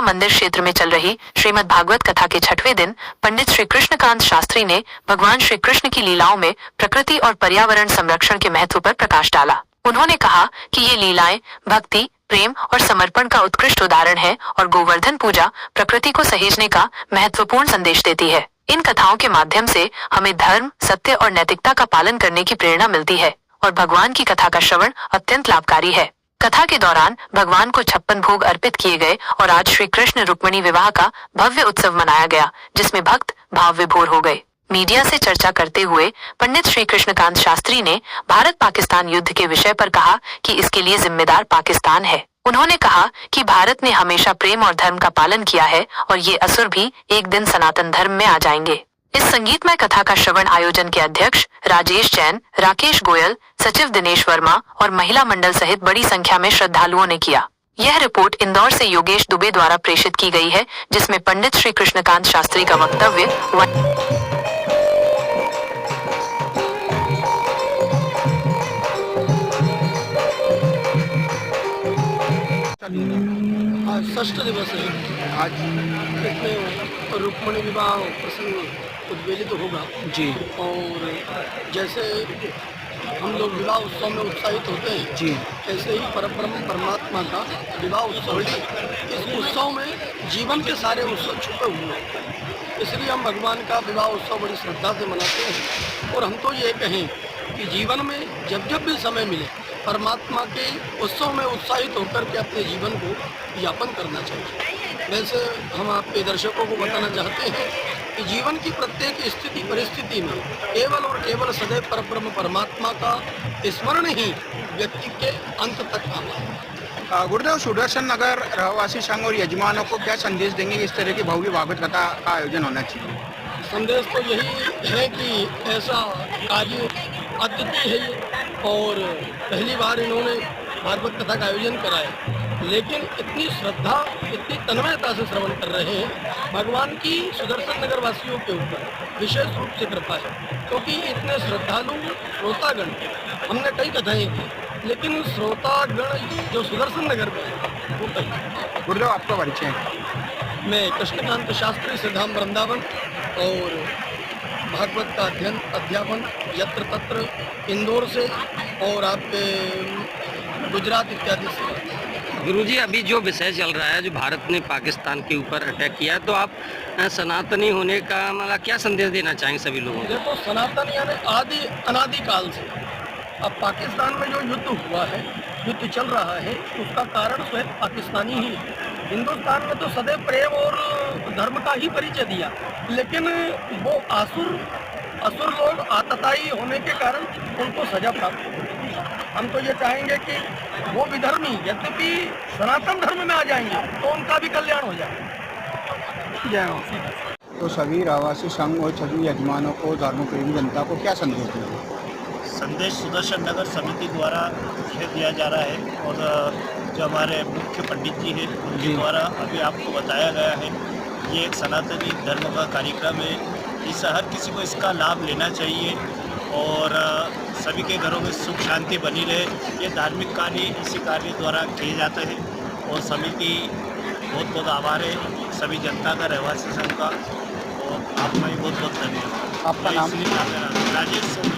मंदिर क्षेत्र में चल रही श्रीमद् भागवत कथा के 6वें दिन पंडित श्री कृष्णकांत शास्त्री ने भगवान श्री कृष्ण की लीलाओं में प्रकृति और पर्यावरण संरक्षण के महत्व पर प्रकाश डाला। उन्होंने कहा कि ये लीलाएं भक्ति, प्रेम और समर्पण का उत्कृष्ट उदाहरण है और गोवर्धन पूजा प्रकृति को सहेजने का महत्वपूर्ण संदेश देती है। इन कथाओं के माध्यम से हमें धर्म, सत्य और नैतिकता का पालन करने की प्रेरणा मिलती है और भगवान की कथा का श्रवण अत्यंत लाभकारी है। कथा के दौरान भगवान को 56 भोग अर्पित किए गए और आज श्री कृष्ण रुक्मिणी विवाह का भव्य उत्सव मनाया गया, जिसमें भक्त भाव विभोर हो गए। मीडिया से चर्चा करते हुए पंडित श्री कृष्णकांत शास्त्री ने भारत पाकिस्तान युद्ध के विषय पर कहा कि इसके लिए जिम्मेदार पाकिस्तान है। उन्होंने कहा कि भारत ने हमेशा प्रेम और धर्म का पालन किया है और ये असुर भी एक दिन सनातन धर्म में आ जाएंगे। इस संगीतमय कथा का श्रवण आयोजन के अध्यक्ष राजेश जैन, राकेश गोयल, सचिव दिनेश वर्मा और महिला मंडल सहित बड़ी संख्या में श्रद्धालुओं ने किया। यह रिपोर्ट इंदौर से योगेश दुबे द्वारा प्रेषित की गई है, जिसमें पंडित श्री कृष्णकांत शास्त्री का वक्तव्य आज षष्ठ दिवस है। आज इसमें रुक्मिणी विवाह प्रसंग उद्वेलित होगा जी। और जैसे हम लोग विवाह उत्सव में उत्साहित होते हैं जी, ऐसे ही परब्रह्म परमात्मा का विवाह उत्सव है। इस उत्सव में जीवन के सारे उत्सव छुपे हुए हैं, इसलिए हम भगवान का विवाह उत्सव बड़ी श्रद्धा से मनाते हैं। और हम तो ये कहें कि जीवन में जब जब भी समय मिले परमात्मा के उत्सव में उत्साहित होकर के अपने जीवन को यापन करना चाहिए। वैसे हम आपके दर्शकों को बताना चाहते हैं कि जीवन की प्रत्येक स्थिति परिस्थिति में केवल और केवल सदैव परब्रह्म परमात्मा का स्मरण ही व्यक्ति के अंत तक आना। गुरुदेव, सुदर्शन नगर रहवासी संघ और यजमानों को क्या संदेश देंगे इस तरह की भव्य भागवत कथा का आयोजन होना चाहिए? संदेश तो यही है कि ऐसा कार्य अद्वितीय है और पहली बार इन्होंने भागवत कथा का आयोजन कराया, लेकिन इतनी श्रद्धा, इतनी तन्मयता से श्रवण कर रहे हैं। भगवान की सुदर्शन नगर वासियों के ऊपर विशेष रूप से कृपा है, क्योंकि इतने श्रद्धालु श्रोतागण, हमने कई कथाएं की, लेकिन श्रोतागण जो सुदर्शन नगर में है वो कई। गुरुदेव, आपका परिचय? मैं कृष्णकांत शास्त्री, सिद्धाम वृंदावन और भागवत का अध्यापन यत्र तत्र इंदौर से और आपके गुजरात इत्यादि से। गुरुजी, अभी जो विषय चल रहा है, जो भारत ने पाकिस्तान के ऊपर अटैक किया, तो आप सनातनी होने का मतलब क्या संदेश देना चाहेंगे सभी लोगों को? देखो, सनातन यानी अनादि काल से अब पाकिस्तान में जो युद्ध हुआ है, युद्ध चल रहा है, उसका कारण स्वयं पाकिस्तानी ही है। हिंदुस्तान में तो सदैव प्रेम और धर्म का ही परिचय दिया, लेकिन वो असुर लोग आतताई होने के कारण उनको सजा प्राप्त हुई। हम तो ये चाहेंगे कि वो विधर्मी यद्यपि सनातन धर्म में आ जाएंगे तो उनका भी कल्याण हो जाए। जय हो। तो सभी रहवासी संघ और सभी यजमानों को, धर्म प्रेमी जनता को क्या संदेश देंगे? संदेश सुदर्शन नगर समिति द्वारा यह दिया जा रहा है और जो हमारे मुख्य पंडित जी हैं उनके द्वारा अभी आपको बताया गया है, ये एक सनातनी धर्म का कार्यक्रम है। इस हर किसी को इसका लाभ लेना चाहिए और सभी के घरों में सुख शांति बनी रहे। ये धार्मिक कार्य इसी कार्य द्वारा किए जाते हैं और समिति बहुत बहुत आभार है सभी जनता का, रहवासी संघ का, और आपका भी बहुत बहुत धन्यवाद। आपका नाम? राजेश।